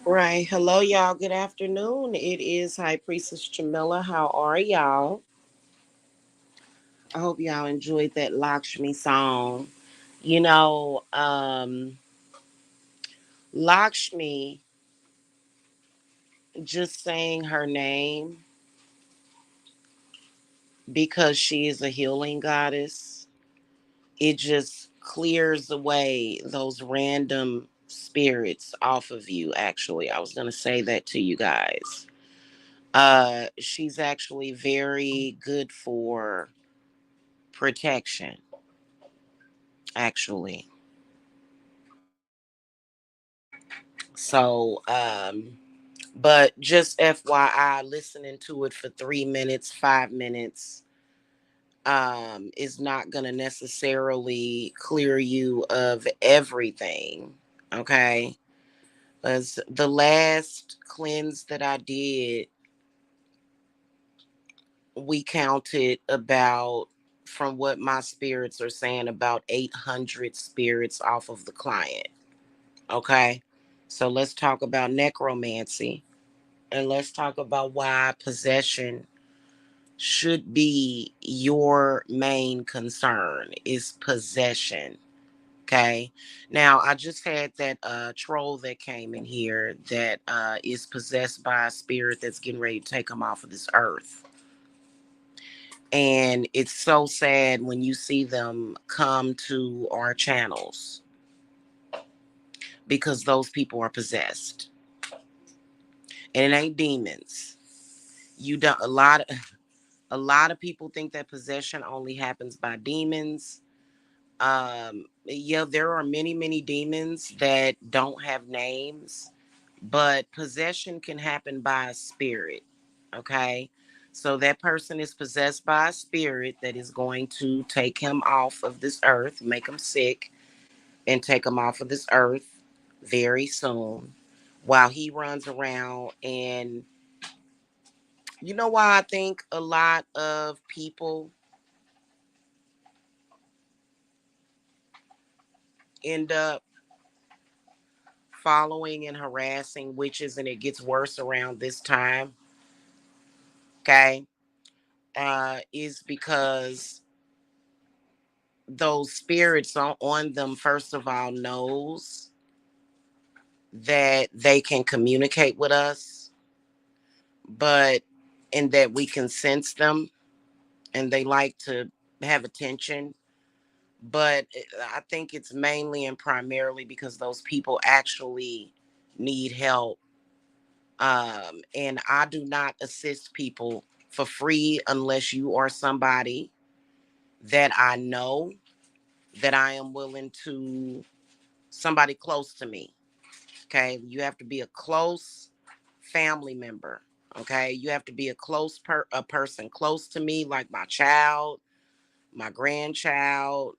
Right. Hello, y'all. Good afternoon. It is High Priestess Jamila. How are y'all? I hope y'all enjoyed that Lakshmi song. You know, Lakshmi, just saying her name because she is a healing goddess, it just clears away those random spirits off of you. Actually, I was going to say that to you guys. She's actually very good for protection, actually. So, but just FYI, listening to it for 3 minutes, 5 minutes, is not going to necessarily clear you of everything. Okay. Because the last cleanse that I did, we counted about, from what my spirits are saying, about 800 spirits off of the client. Okay. So let's talk about necromancy, and let's talk about why possession should be your main concern is possession. Okay. Now I just had that troll that came in here that is possessed by a spirit that's getting ready to take him off of this earth. And it's so sad when you see them come to our channels because those people are possessed. And it ain't demons. You don't a lot of people think that possession only happens by demons. Yeah, there are many demons that don't have names, but possession can happen by a spirit. Okay, so that person is possessed by a spirit that is going to take him off of this earth, make him sick, and take him off of this earth very soon, while he runs around. And you know why I think a lot of people end up following and harassing witches, and it gets worse around this time? Okay, is because those spirits on them, first of all, knows that they can communicate with us, but and that we can sense them, and they like to have attention. But I think it's mainly and primarily because those people actually need help. And I do not assist people for free unless you are somebody that I know, that I am willing to, somebody close to me. Okay. You have to be a close family member. Okay. You have to be a person close to me, like my child, my grandchild,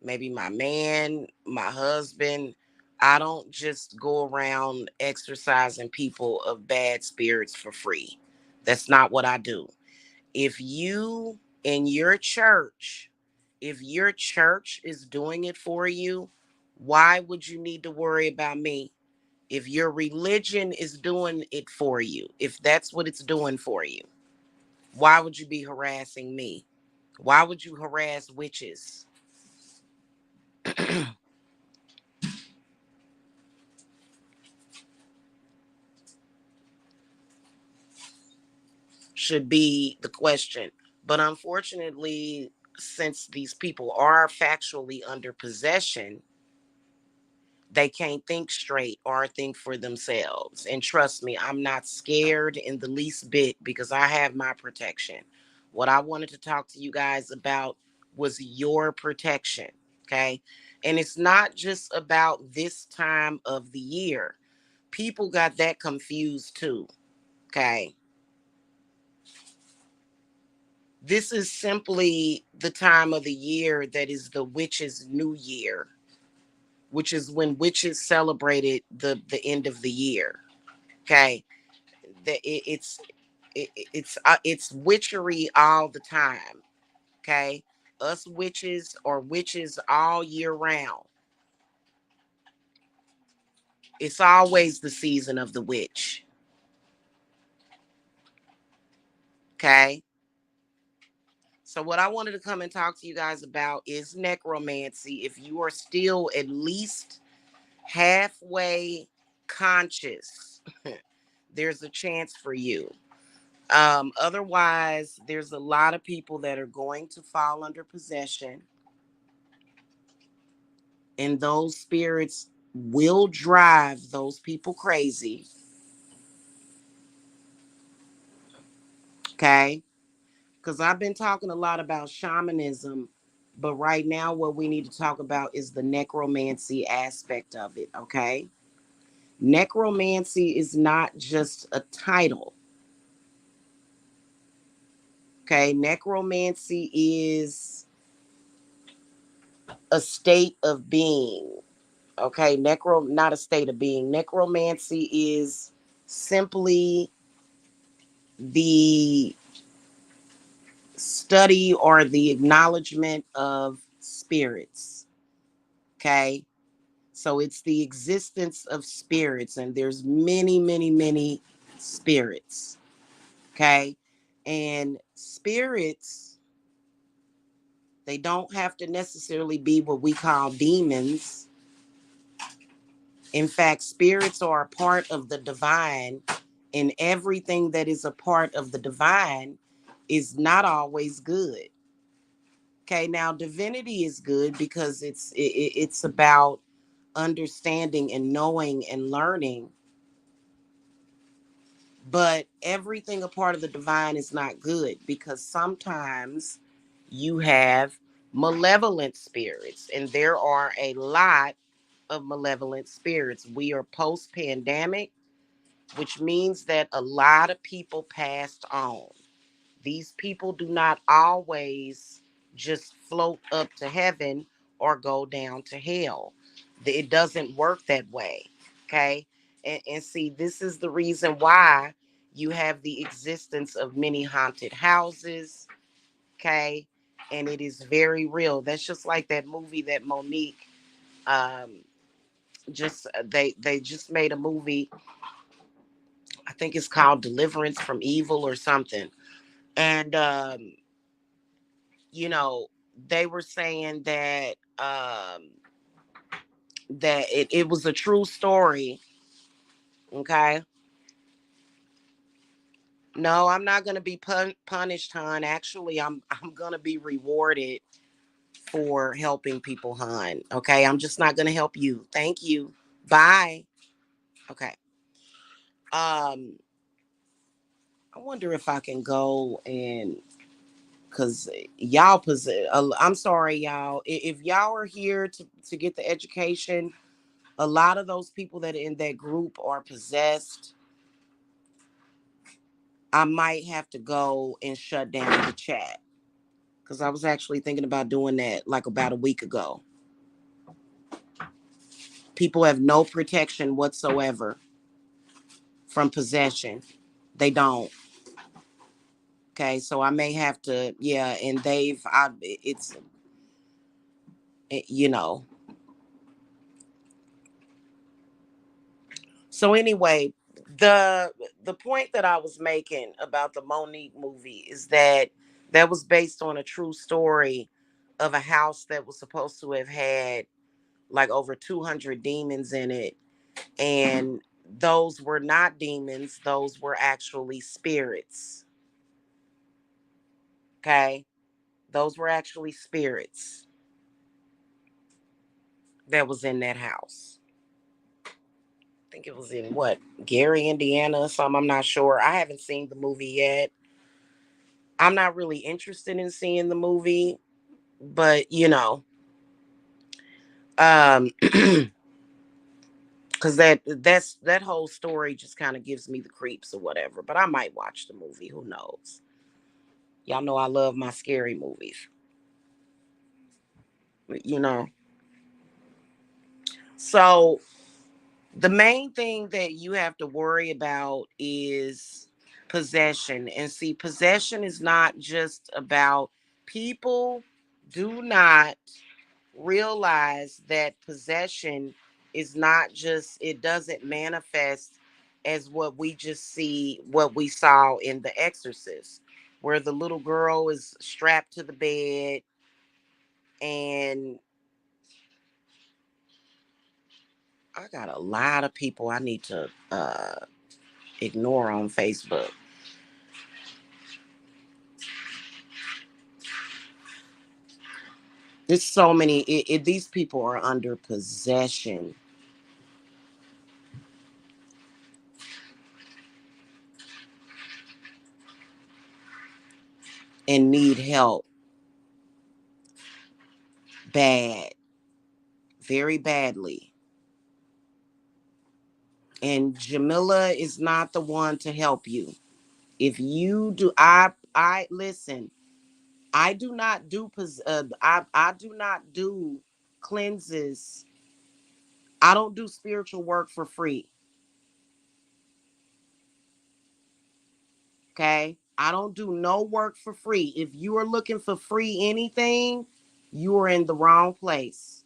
maybe my man, my husband. I don't just go around exercising people of bad spirits for free. That's not what I do. If you in your church, if your church is doing it for you, why would you need to worry about me? If your religion is doing it for you, if that's what it's doing for you, why would you be harassing me? Why would you harass witches? Should be the question. But unfortunately, since these people are factually under possession, they can't think straight or think for themselves. And trust me, I'm not scared in the least bit because I have my protection. What I wanted to talk to you guys about was your protection. Okay. And it's not just about this time of the year. People got that confused too. Okay. This is simply the time of the year that is the witches' new year, which is when witches celebrated the end of the year. Okay, it's it's witchery all the time. Okay, us witches are witches all year round. It's always the season of the witch. Okay, so what I wanted to come and talk to you guys about is necromancy. If you are still at least halfway conscious, there's a chance for you. Otherwise, there's a lot of people that are going to fall under possession, and those spirits will drive those people crazy. Okay, because I've been talking a lot about shamanism, but right now what we need to talk about is the necromancy aspect of it. Okay, necromancy is not just a title. Okay, necromancy is a state of being. Okay, not a state of being. Necromancy is simply the study or the acknowledgement of spirits. Okay, so it's the existence of spirits, and there's many spirits. Okay, And spirits, they don't have to necessarily be what we call demons. In fact, spirits are a part of the divine, and everything that is a part of the divine is not always good. Okay, now divinity is good because it's about understanding and knowing and learning, but everything a part of the divine is not good because sometimes you have malevolent spirits, and there are a lot of malevolent spirits. We are post pandemic, which means that a lot of people passed on. These people do not always just float up to heaven or go down to hell. It doesn't work that way. Okay. And see, this is the reason why you have the existence of many haunted houses. Okay. And it is very real. That's just like that movie that Monique um just they just made a movie. I think it's called Deliverance from Evil or something. And you know, they were saying that it was a true story. Okay. No, I'm not gonna be punished, hon. Actually, I'm gonna be rewarded for helping people, hon. Okay, I'm just not gonna help you. Thank you. Bye. Okay. Um, I wonder if I can go and because y'all possess. I'm sorry, y'all. If y'all are here to get the education, a lot of those people that are in that group are possessed. I might have to go and shut down the chat because I was actually thinking about doing that like about a week ago. People have no protection whatsoever from possession. They don't. Okay, so I may have to, yeah, and you know. So anyway, the the point that I was making about the Monique movie is that that was based on a true story of a house that was supposed to have had like over 200 demons in it, and those were not demons, those were actually spirits. Okay, those were actually spirits that was in that house. I think it was in what, Gary, Indiana or something. I'm not sure. I haven't seen the movie yet. I'm not really interested in seeing the movie, but you know, um because that whole story just kind of gives me the creeps or whatever, but I might watch the movie, who knows. Y'all know I love my scary movies, you know. So the main thing that you have to worry about is possession. And see, possession is not just about people. Do not realize that possession is not just, it doesn't manifest as what we just see, what we saw in The Exorcist, where the little girl is strapped to the bed and I got a lot of people I need to ignore on Facebook. There's so many. These people are under possession and need help bad, very badly. And Jamila is not the one to help you. If you do, I listen. I do not do I do not do cleanses. I don't do spiritual work for free. Okay, I don't do no work for free. If you are looking for free anything, you are in the wrong place.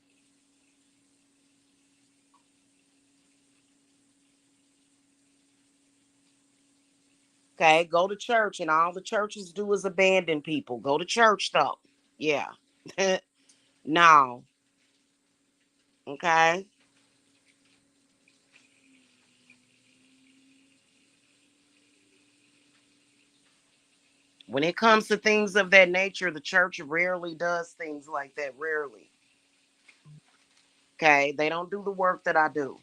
Okay, go to church, and all the churches do is abandon people. Go to church though. Yeah. No. Okay. When it comes to things of that nature, the church rarely does things like that. Rarely. Okay. They don't do the work that I do.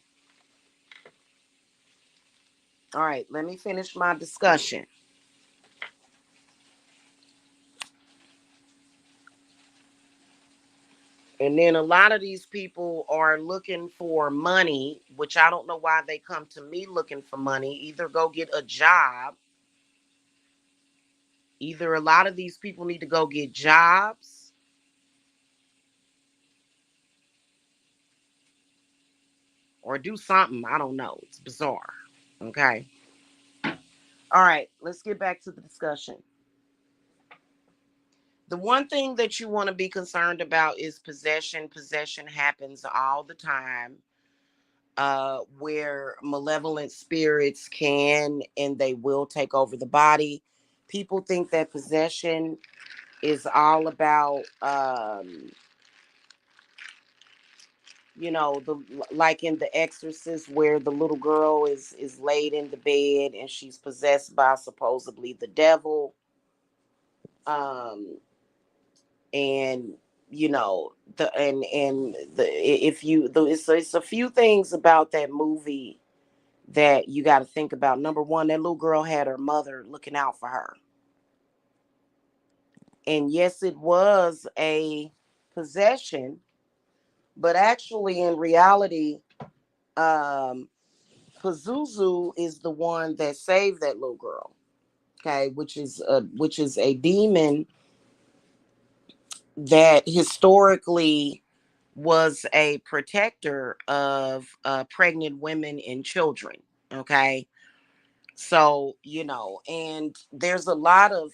All right. Let me finish my discussion. And then a lot of these people are looking for money, which I don't know why they come to me looking for money. Either go get a job, either a lot of these people need to go get jobs, or do something. I don't know. It's bizarre. Okay. All right. Let's get back to the discussion. The one thing that you want to be concerned about is possession. Possession happens all the time, where malevolent spirits can and they will take over the body. People think that possession is all about, the like in The Exorcist, where the little girl is laid in the bed and she's possessed by supposedly the devil. Um, and the if you the it's a few things about that movie that you got to think about. Number one, that little girl had her mother looking out for her. And yes, it was a possession, but actually, in reality, um, Pazuzu is the one that saved that little girl. Okay, which is a demon that historically was a protector of pregnant women and children. Okay, so and there's a lot of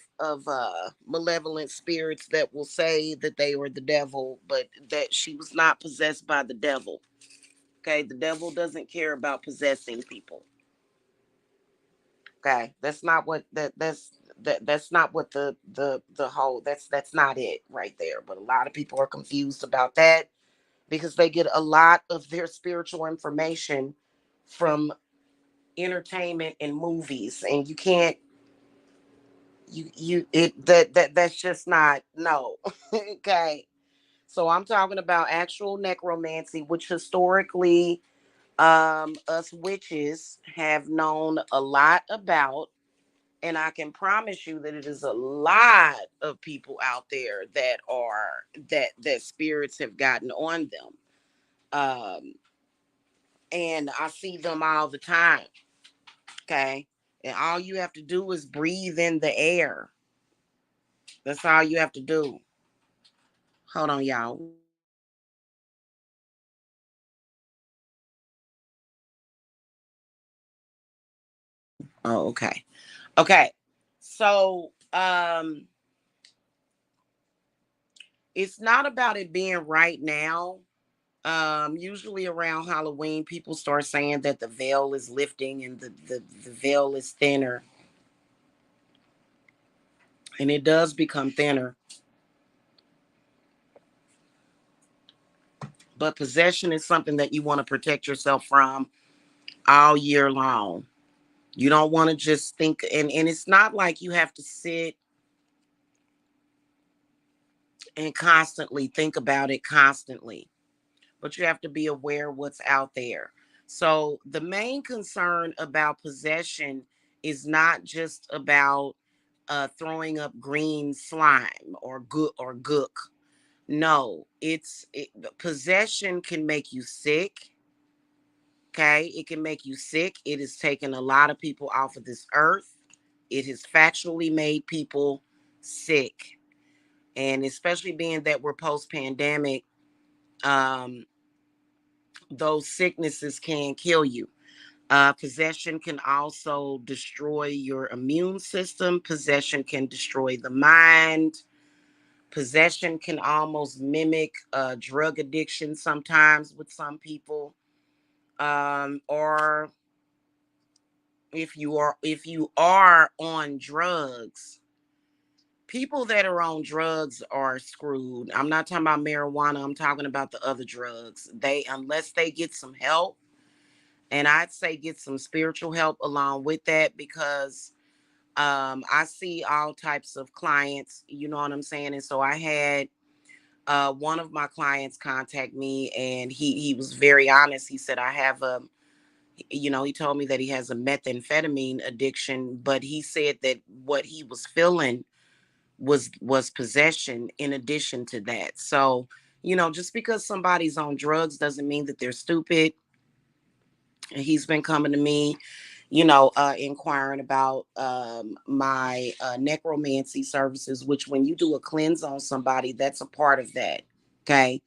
malevolent spirits that will say that they were the devil, but that she was not possessed by the devil. Okay, the devil doesn't care about possessing people. Okay, that's not what that's not what the whole that's not it right there. But a lot of people are confused about that because they get a lot of their spiritual information from entertainment and movies, and you can't you it that's just not, no. Okay, so I'm talking about actual necromancy, which historically us witches have known a lot about. And I can promise you that it is a lot of people out there that spirits have gotten on them. And I see them all the time. Okay. And all you have to do is breathe in the air. That's all you have to do. Hold on, y'all. Oh, okay. Okay. So it's not about it being right now. Usually around Halloween, people start saying that the veil is lifting and the veil is thinner. And it does become thinner. But possession is something that you want to protect yourself from all year long. You don't want to just think, and it's not like you have to sit and constantly think about it constantly, but you have to be aware what's out there. So the main concern about possession is not just about throwing up green slime or gook. No, possession can make you sick. Okay, it can make you sick. It has taken a lot of people off of this earth. It has factually made people sick, and especially being that we're post pandemic, um, those sicknesses can kill you. Possession can also destroy your immune system. Possession can destroy the mind. Possession can almost mimic drug addiction sometimes with some people, or if you are on drugs, people that are on drugs are screwed. I'm not talking about marijuana, I'm talking about the other drugs. They, unless they get some help, and I'd say get some spiritual help along with that, because I see all types of clients, you know what I'm saying? And so I had one of my clients contact me, and he was very honest. He said, I have a, you know, he told me that he has a methamphetamine addiction, but he said that what he was feeling was possession in addition to that. So, you know, just because somebody's on drugs doesn't mean that they're stupid. And he's been coming to me, you know, inquiring about my necromancy services, which when you do a cleanse on somebody, that's a part of that. Okay.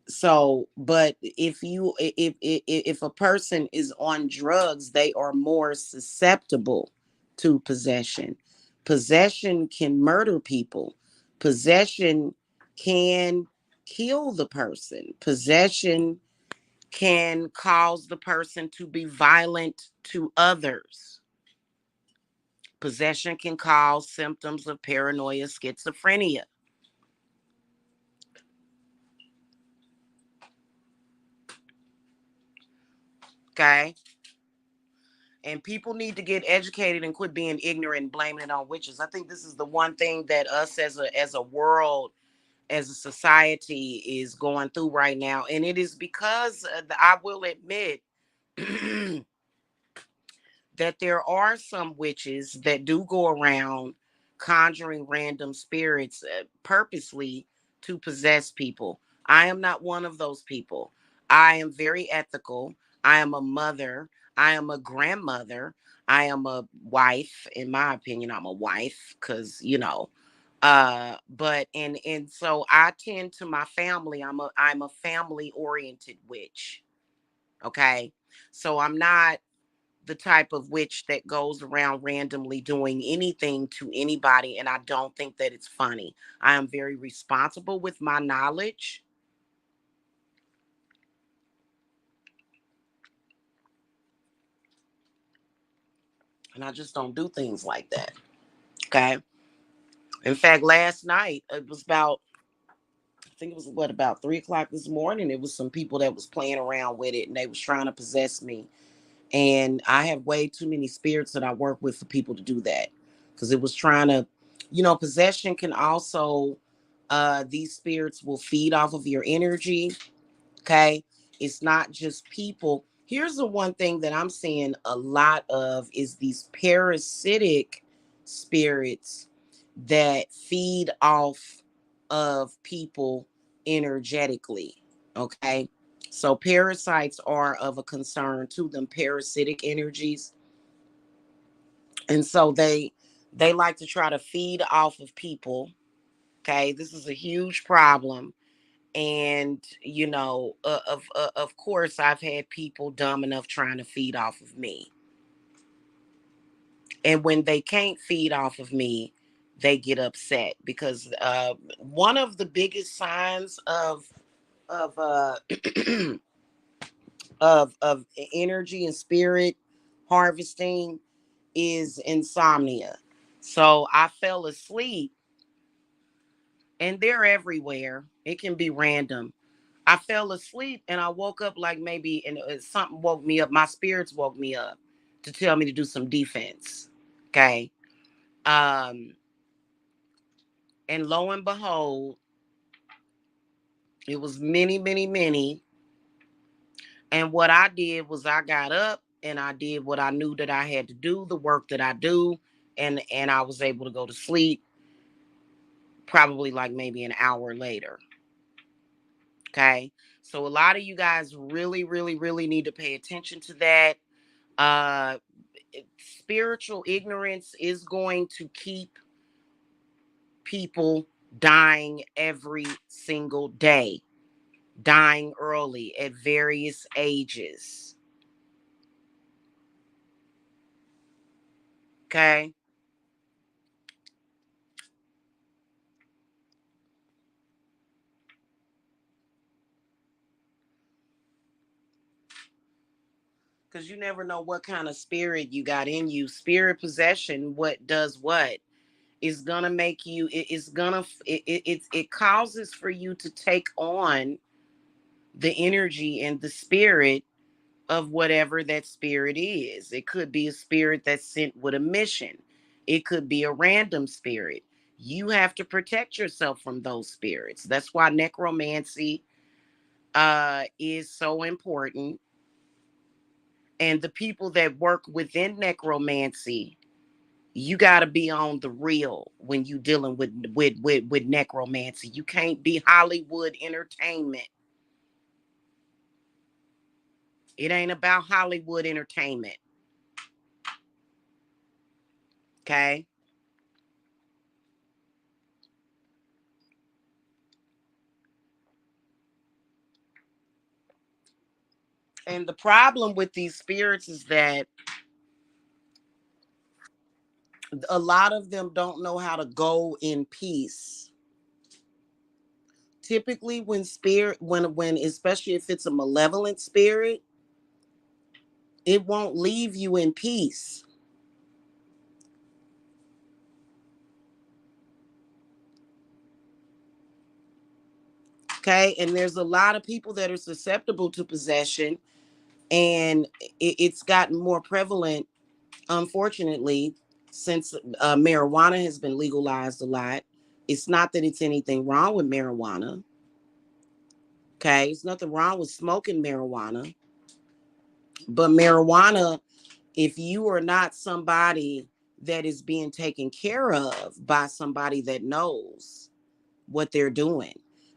So, but if a person is on drugs, they are more susceptible to possession. Possession can murder people. Possession can kill the person. Possession can cause the person to be violent to others. Possession can cause symptoms of paranoia, schizophrenia. Okay. And people need to get educated and quit being ignorant and blaming it on witches. I think this is the one thing that us as a world, as a society, is going through right now. And it is because I will admit that there are some witches that do go around conjuring random spirits purposely to possess people. I am not one of those people. I am very ethical. I am a mother. I am a grandmother. I am a wife. In my opinion, I'm a wife because, you know, but and so I tend to my family. I'm a family oriented witch. Okay. So I'm not the type of witch that goes around randomly doing anything to anybody, and I don't think that it's funny. I am very responsible with my knowledge, and I just don't do things like that. Okay. In fact, last night it was about, I think it was what, about 3 o'clock this morning. It was some people that was playing around with it, and they was trying to possess me. And I have way too many spirits that I work with for people to do that, because it was trying to, you know, possession can also, these spirits will feed off of your energy. Okay. It's not just people. Here's the one thing that I'm seeing a lot of is these parasitic spirits that feed off of people energetically. Okay. So parasites are of a concern to them, parasitic energies. And so they like to try to feed off of people. Okay. This is a huge problem. And you know, of course I've had people dumb enough trying to feed off of me, and when they can't feed off of me, they get upset, because one of the biggest signs of of energy and spirit harvesting is insomnia. So I fell asleep, and they're everywhere. It can be random. I fell asleep and I woke up like maybe, and something woke me up. My spirits woke me up to tell me to do some defense. Okay. Um, and lo and behold, it was many, many, many. And what I did was I got up and I did what I knew that I had to do, the work that I do, and I was able to go to sleep probably like maybe an hour later. Okay. So a lot of you guys really, really, really need to pay attention to that. Uh Spiritual ignorance is going to keep people dying every single day, dying early at various ages. Okay. because you never know what kind of spirit you got in you. Spirit possession, what does what? Is gonna make you, it's gonna, it causes for you to take on the energy and the spirit of whatever that spirit is. It could be a spirit that's sent with a mission. It could be a random spirit. You have to protect yourself from those spirits. That's why necromancy is so important. And the people that work within necromancy, you got to be on the real when you dealing with necromancy. You can't be Hollywood entertainment. It ain't about Hollywood entertainment. Okay? And the problem with these spirits is that a lot of them don't know how to go in peace. Typically when spirit, when especially if it's a malevolent spirit, it won't leave you in peace. Okay? And there's a lot of people that are susceptible to possession, and it's gotten more prevalent, unfortunately, since marijuana has been legalized a lot. It's not that it's anything wrong with marijuana. Okay, there's nothing wrong with smoking marijuana, but marijuana, if you are not somebody that is being taken care of by somebody that knows what they're doing,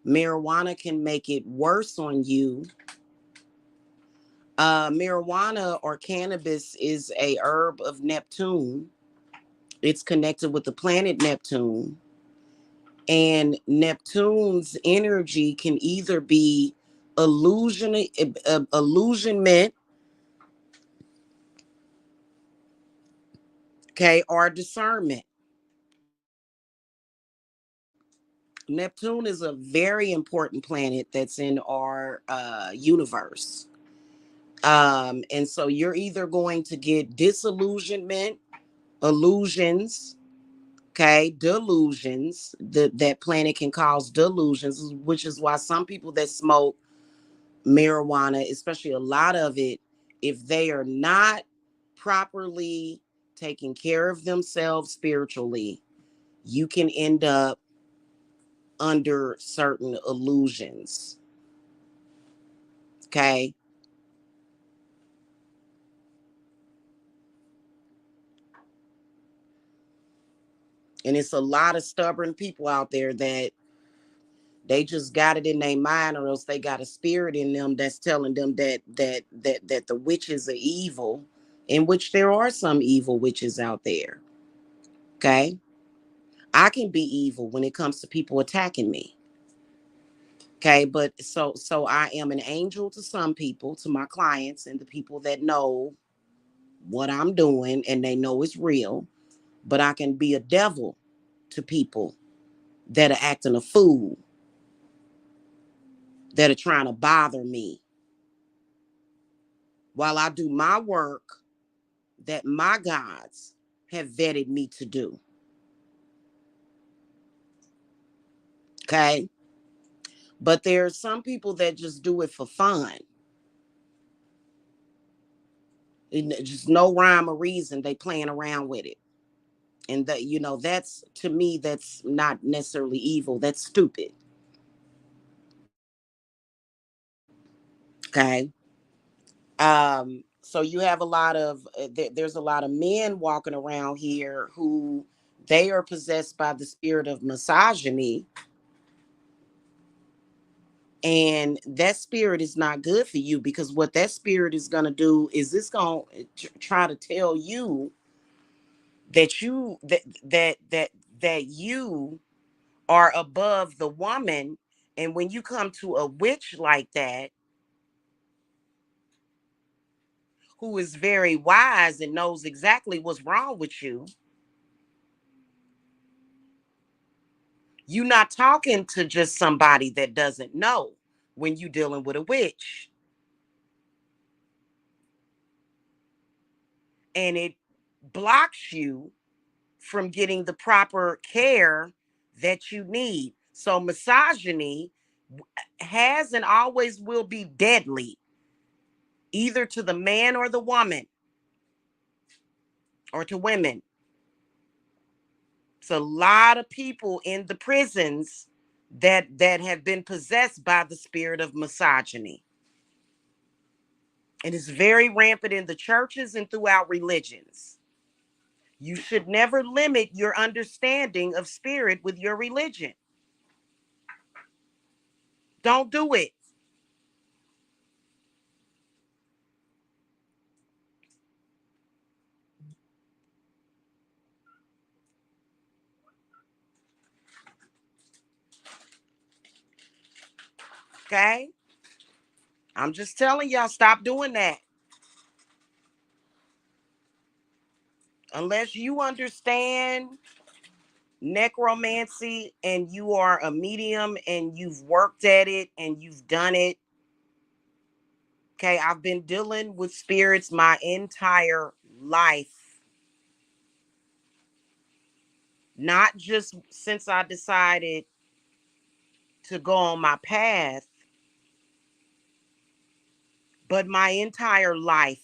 marijuana can make it worse on you. Marijuana or cannabis is a herb of Neptune. It's connected with the planet Neptune, and Neptune's energy can either be illusionment, okay, or discernment. Neptune is a very important planet that's in our universe. And so you're either going to get disillusionment, illusions, okay, delusions. That planet can cause delusions, which is why some people that smoke marijuana, especially a lot of it, if they are not properly taking care of themselves spiritually, you can end up under certain illusions. Okay. And it's a lot of stubborn people out there that they just got it in their mind, or else they got a spirit in them that's telling them that the witches are evil, in which there are some evil witches out there. Okay. I can be evil when it comes to people attacking me. Okay, but so I am an angel to some people, to my clients and the people that know what I'm doing and they know it's real, but I can be a devil to people that are acting a fool, that are trying to bother me while I do my work that my gods have vetted me to do. Okay? But there are some people that just do it for fun. Just no rhyme or reason. They playing around with it. And that, that's, to me, that's not necessarily evil. That's stupid. Okay? So you have a lot of there's a lot of men walking around here who they are possessed by the spirit of misogyny, and that spirit is not good for you, because what that spirit is going to do is it's going to try to tell you that you are above the woman. And when you come to a witch like that, who is very wise and knows exactly what's wrong with you, you're not talking to just somebody that doesn't know when you're dealing with a witch. and it blocks you from getting the proper care that you need. So misogyny has and always will be deadly, either to the man or the woman, or to women. It's a lot of people in the prisons that have been possessed by the spirit of misogyny. And it's very rampant in the churches and throughout religions. You should never limit your understanding of spirit with your religion. Don't do it. Okay? I'm just telling y'all, stop doing that. Unless you understand necromancy and you are a medium and you've worked at it and you've done it. Okay, I've been dealing with spirits my entire life. Not just since I decided to go on my path, but my entire life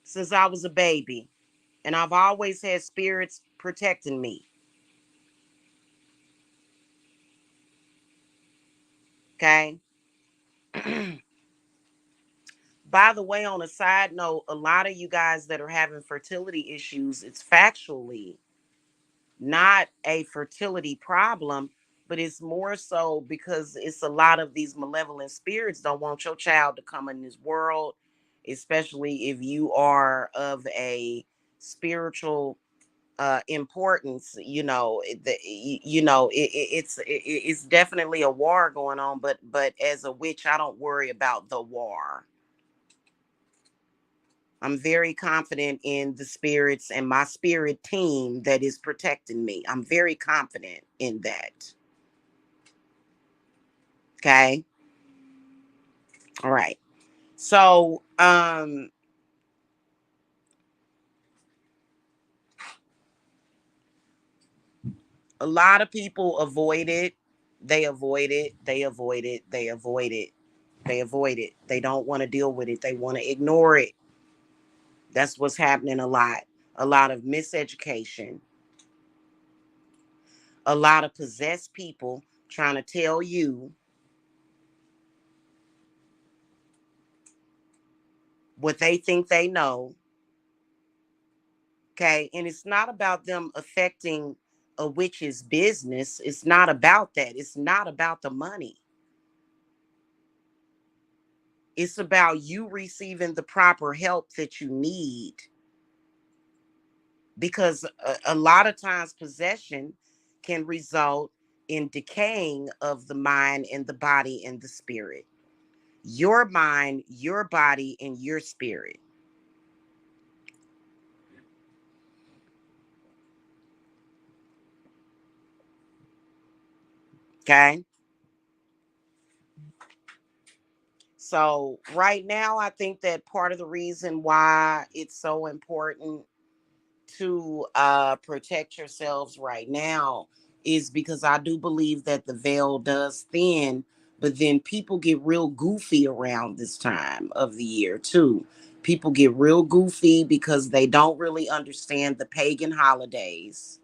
since I was a baby. And I've always had spirits protecting me. Okay. By the way, on a side note, a lot of you guys that are having fertility issues, it's factually not a fertility problem, but it's more so because it's a lot of these malevolent spirits don't want your child to come in this world, especially if you are of a spiritual importance. It's definitely a war going on, but as a witch I don't worry about the war. I'm very confident in the spirits and my spirit team that is protecting me. I'm very confident in that. Okay. All right. So, a lot of people avoid it. They avoid it. They avoid it. They avoid it. They avoid it. They don't want to deal with it. They want to ignore it. That's what's happening a lot. A lot of miseducation. A lot of possessed people trying to tell you what they think they know. Okay. And it's not about them affecting a witch's business. It's not about that. It's not about the money. It's about you receiving the proper help that you need. Because a lot of times possession can result in decaying of the mind and the body and the spirit. Your mind, your body, and your spirit. Okay. So, right now, I think that part of the reason why it's so important to protect yourselves right now is because I do believe that the veil does thin, but then people get real goofy around this time of the year, too. People get real goofy because they don't really understand the pagan holidays.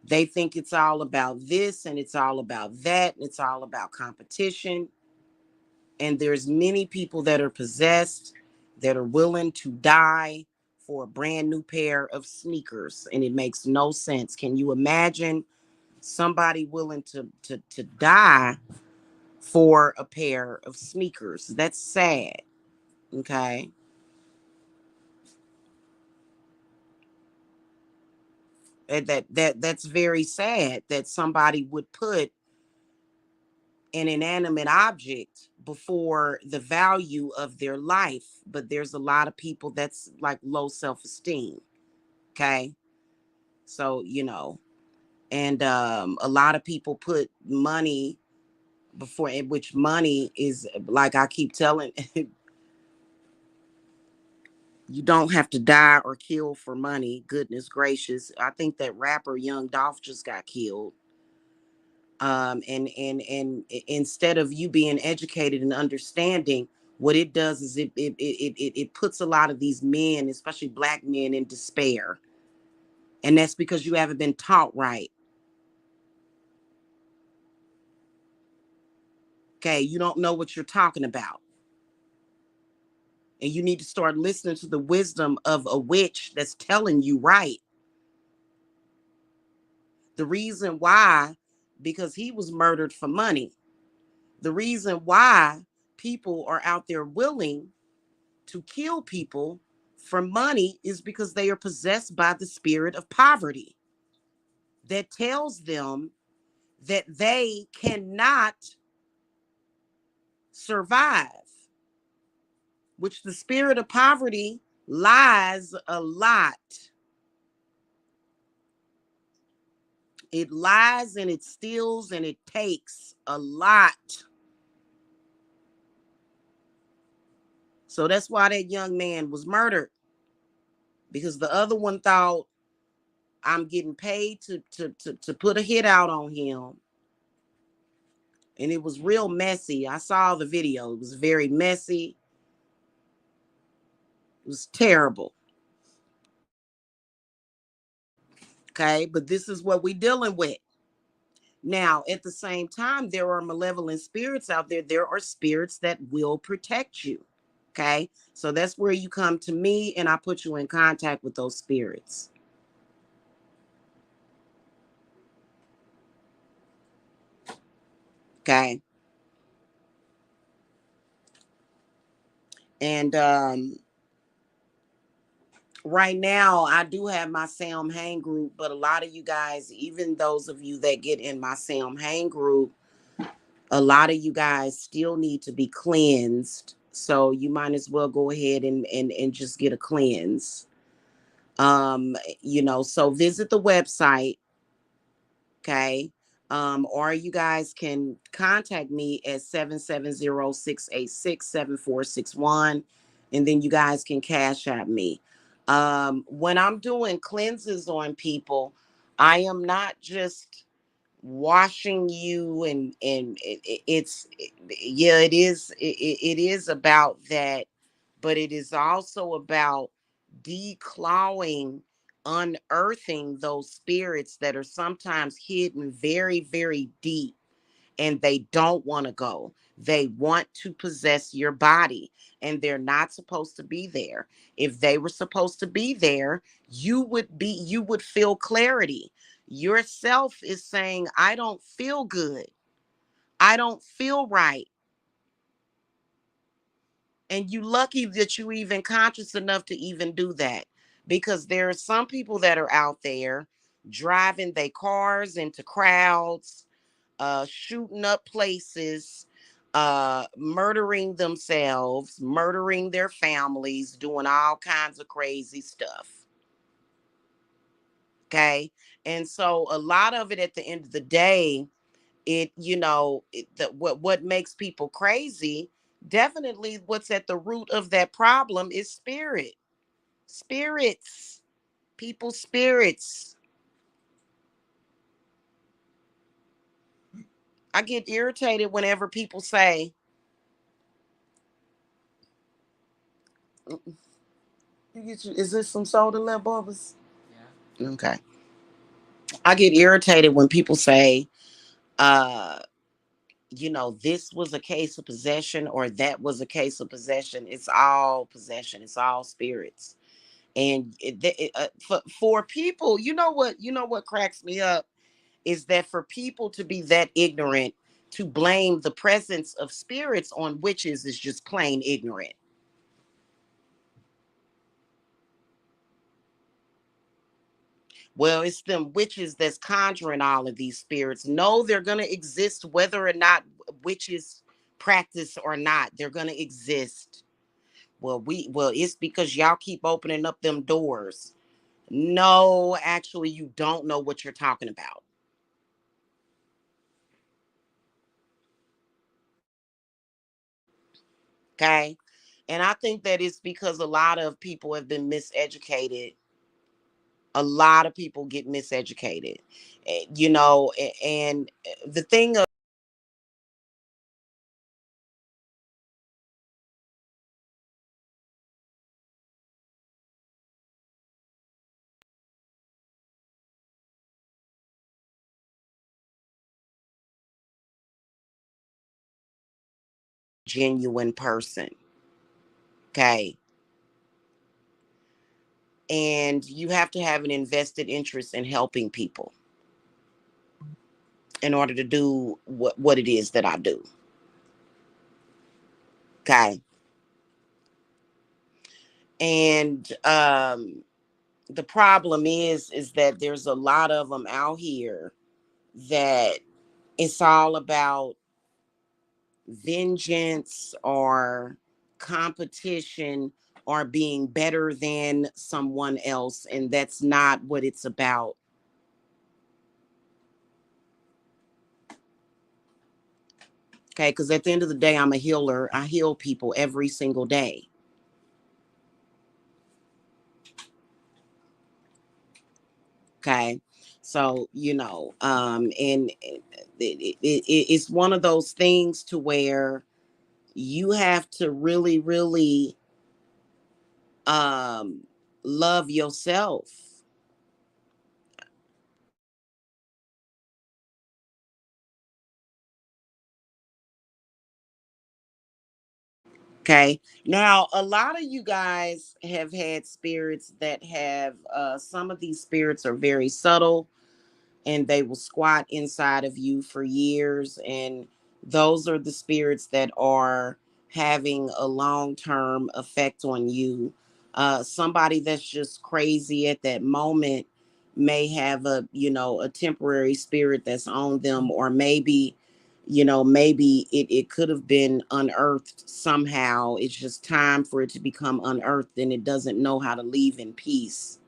They think it's all about this and it's all about that and it's all about competition. And there's many people that are possessed that are willing to die for a brand new pair of sneakers, and it makes no sense. Can you imagine somebody willing to die for a pair of sneakers? That's sad. Okay. And that's very sad that somebody would put an inanimate object before the value of their life. But there's a lot of people that's like low self-esteem. Okay. So, and a lot of people put money before it, which money is, like I keep telling You don't have to die or kill for money. Goodness gracious. I think that rapper Young Dolph just got killed. And instead of you being educated and understanding, what it does is it puts a lot of these men, especially black men, in despair. And that's because you haven't been taught right. Okay, you don't know what you're talking about. And you need to start listening to the wisdom of a witch that's telling you right. The reason why, because he was murdered for money. The reason why people are out there willing to kill people for money is because they are possessed by the spirit of poverty that tells them that they cannot survive, which the spirit of poverty lies a lot. It lies and it steals and it takes a lot. So that's why that young man was murdered, because the other one thought, I'm getting paid to put a hit out on him. And it was real messy. I saw the video. It was very messy. It was terrible. Okay, but this is what we're dealing with. Now, at the same time, there are malevolent spirits out there. There are spirits that will protect you. Okay, so that's where you come to me and I put you in contact with those spirits. Okay, and right now I do have my Sam Hang group, but a lot of you guys, even those of you that get in my Sam Hang group, a lot of you guys still need to be cleansed. So you might as well go ahead and just get a cleanse. So visit the website, okay? Or you guys can contact me at 770-686-7461, and then you guys can cash at me. When I'm doing cleanses on people, I am not just washing you and yeah, it is about that, but it is also about declawing, unearthing those spirits that are sometimes hidden very, very deep, and they don't want to go. They want to possess your body, and they're not supposed to be there. If they were supposed to be there, you would feel clarity. Yourself is saying, I don't feel good. I don't feel right. And you lucky that you even conscious enough to even do that, because there are some people that are out there driving their cars into crowds, shooting up places, murdering themselves, murdering their families, doing all kinds of crazy stuff. Okay. And so a lot of it at the end of the day, what makes people crazy, definitely what's at the root of that problem is spirits, people's spirits. I get irritated whenever people say, is this some soda left, Bubba's? Yeah. Okay. I get irritated when people say, uh, this was a case of possession or that was a case of possession. It's all possession. It's all spirits. And for people, you know what cracks me up is that for people to be that ignorant to blame the presence of spirits on witches is just plain ignorant. Well, it's them witches that's conjuring all of these spirits. No, they're going to exist whether or not witches practice or not. They're going to exist. Well, it's because y'all keep opening up them doors. No, actually, you don't know what you're talking about. Okay. And I think that it's because a lot of people have been miseducated. A lot of people get miseducated, and the thing of genuine person, okay? And you have to have an invested interest in helping people in order to do what it is that I do, okay? And the problem is that there's a lot of them out here that it's all about vengeance or competition or being better than someone else, and that's not what it's about. Okay, because at the end of the day, I'm a healer. I heal people every single day. Okay, so and it's one of those things to where you have to really, really um love yourself. Okay. Now, a lot of you guys have had spirits that have, some of these spirits are very subtle and they will squat inside of you for years. And those are the spirits that are having a long term effect on you. Somebody that's just crazy at that moment may have a temporary spirit that's on them, or maybe it could have been unearthed somehow. It's just time for it to become unearthed and it doesn't know how to leave in peace.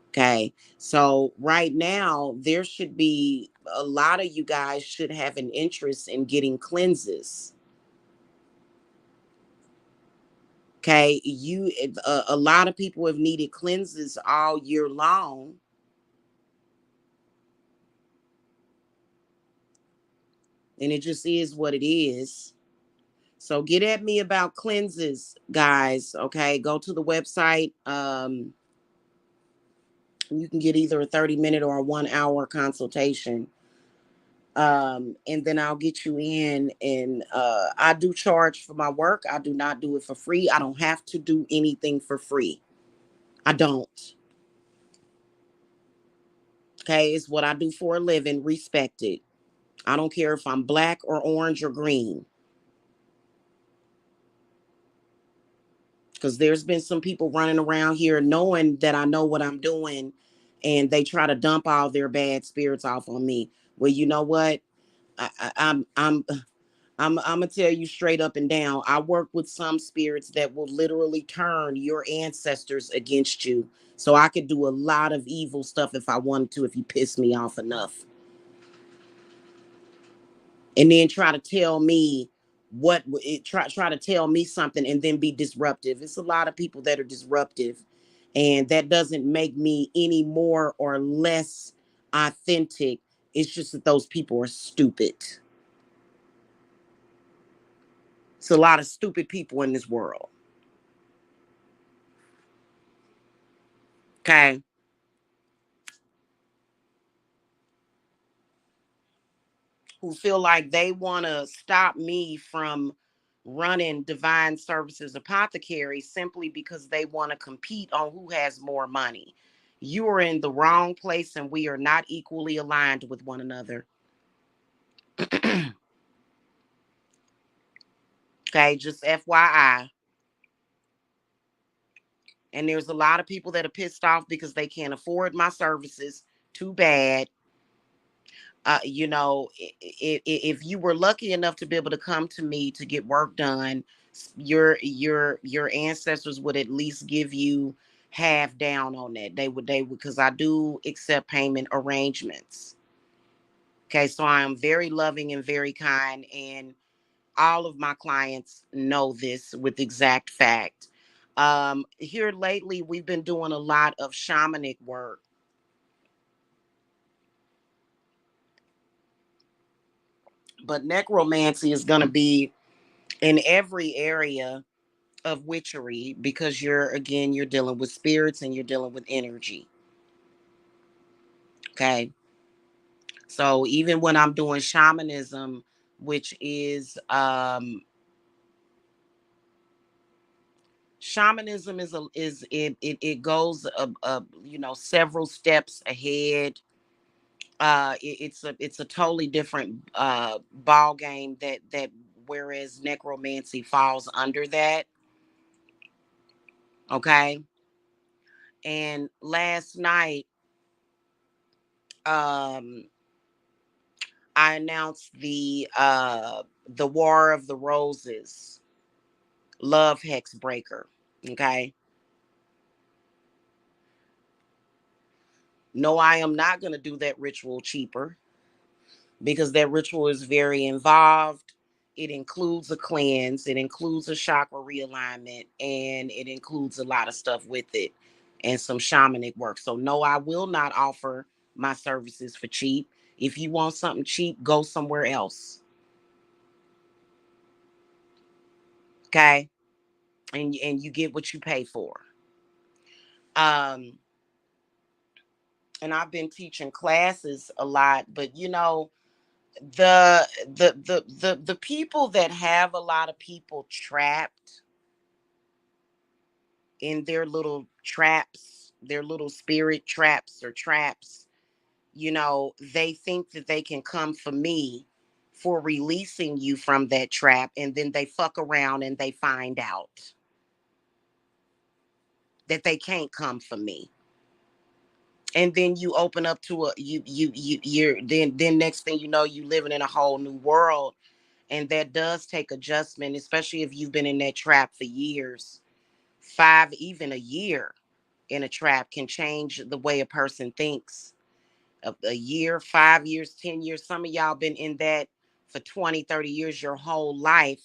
Okay. So right now, there should be a lot of you guys should have an interest in getting cleanses. Okay. A lot of people have needed cleanses all year long, and it just is what it is. So get at me about cleanses, guys. Okay. Go to the website. You can get either a 30-minute or a 1 hour consultation, and then I'll get you in. And I do charge for my work. I do not do it for free. I don't have to do anything for free. I don't. Okay, it's what I do for a living. Respect it. I don't care if I'm black or orange or green, because there's been some people running around here knowing that I know what I'm doing, and they try to dump all their bad spirits off on me. Well, you know what? I'm gonna tell you straight up and down. I work with some spirits that will literally turn your ancestors against you. So I could do a lot of evil stuff if I wanted to, if you piss me off enough. And then try to tell me try to tell me something and then be disruptive. It's a lot of people that are disruptive, and that doesn't make me any more or less authentic. It's just that those people are stupid. It's a lot of stupid people in this world. Okay. Who feel like they want to stop me from running Divine Services Apothecary simply because they want to compete on who has more money. You are in the wrong place, and we are not equally aligned with one another. Okay, just FYI. And there's a lot of people that are pissed off because they can't afford my services. Too bad. If you were lucky enough to be able to come to me to get work done, your ancestors would at least give you half down on that. They would, because I do accept payment arrangements. Okay, so I am very loving and very kind, and All of my clients know this with exact fact. Here lately, we've been doing a lot of shamanic work, but necromancy is going to be in every area of witchery because you're dealing with spirits and you're dealing with energy. Okay. So even when I'm doing shamanism, which is shamanism is a is it goes several steps ahead. It's a totally different ball game that whereas necromancy falls under that. Okay. And last night, um I announced the War of the Roses love hex breaker. Okay. No, I am not going to do that ritual cheaper because that ritual is very involved. It includes a cleanse, it includes a chakra realignment, and it includes a lot of stuff with it and some shamanic work. So, no, I will not offer my services for cheap. If you want something cheap, go somewhere else. Okay. And you get what you pay for. Um, and I've been teaching classes a lot, but the people that have a lot of people trapped in their little traps, their little spirit traps or traps, they think that they can come for me for releasing you from that trap, and then they fuck around and they find out that they can't come for me. And then you open up to a you're then next thing you know, you living in a whole new world. And that does take adjustment, especially if you've been in that trap for years. 5, even a year in a trap can change the way a person thinks. A year, 5 years, 10 years. Some of y'all been in that for 20, 30 years, your whole life.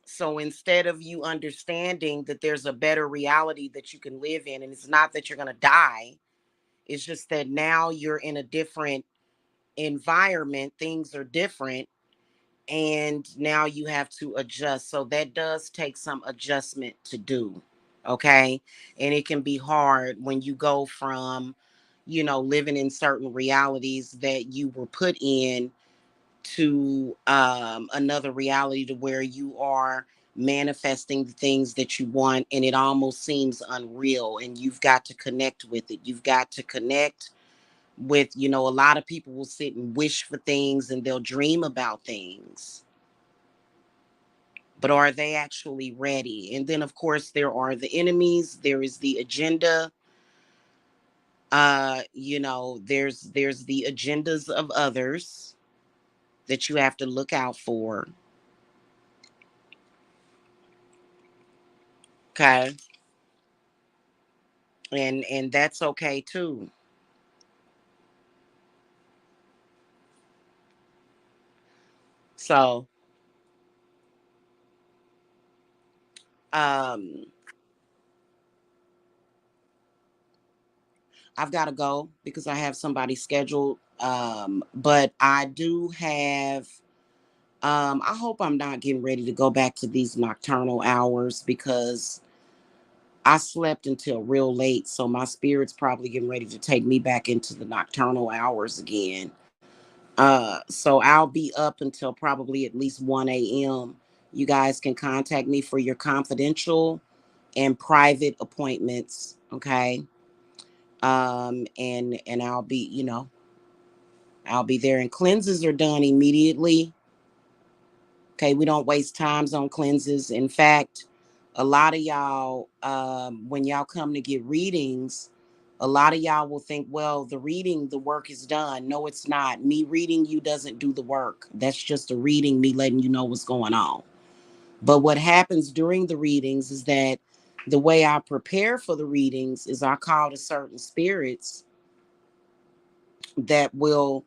So instead of you understanding that there's a better reality that you can live in, and it's not that you're going to die, it's just that now you're in a different environment, things are different, and now you have to adjust. So that does take some adjustment to do. Okay. And it can be hard when you go from, living in certain realities that you were put in to another reality to where you are manifesting the things that you want, and it almost seems unreal, and you've got to connect with it. You've got to connect with, a lot of people will sit and wish for things and they'll dream about things, but are they actually ready? And then of course there are the enemies, there is the agenda. There's the agendas of others that you have to look out for. Okay. And that's okay too. So um I've got to go because I have somebody scheduled. But I do have I hope I'm not getting ready to go back to these nocturnal hours because I slept until real late, so my spirit's probably getting ready to take me back into the nocturnal hours again. So I'll be up until probably at least 1 a.m. You guys can contact me for your confidential and private appointments, okay? And I'll be there. And cleanses are done immediately. Okay, we don't waste times on cleanses. In fact, a lot of y'all, when y'all come to get readings, a lot of y'all will think, well, the work is done. No, it's not. Me reading you doesn't do the work. That's just a reading, me letting you know what's going on. But what happens during the readings is that the way I prepare for the readings is I call to certain spirits that will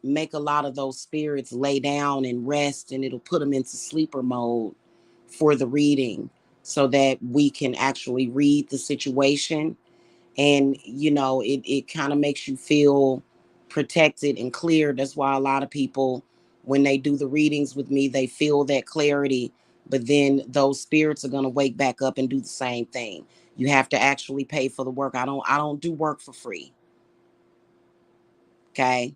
make a lot of those spirits lay down and rest, and it'll put them into sleeper mode for the reading so that we can actually read the situation. And it kind of makes you feel protected and clear. That's why a lot of people, when they do the readings with me, they feel that clarity, but then those spirits are going to wake back up and do the same thing. You have to actually pay for the work. I don't do work for free. Okay.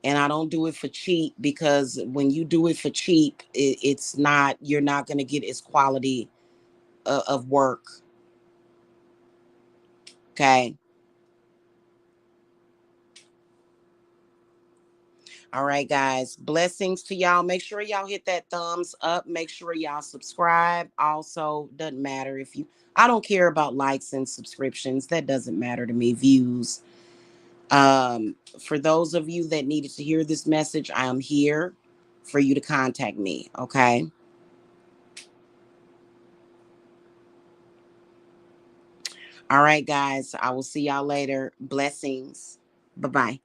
And I don't do it for cheap, because when you do it for cheap, it's not, you're not going to get its quality of work. Okay. All right, guys. Blessings to y'all. Make sure y'all hit that thumbs up. Make sure y'all subscribe. Also, doesn't matter if you, I don't care about likes and subscriptions. That doesn't matter to me. Views. For those of you that needed to hear this message, I am here for you to contact me. Okay. All right, guys. I will see y'all later. Blessings. Bye bye.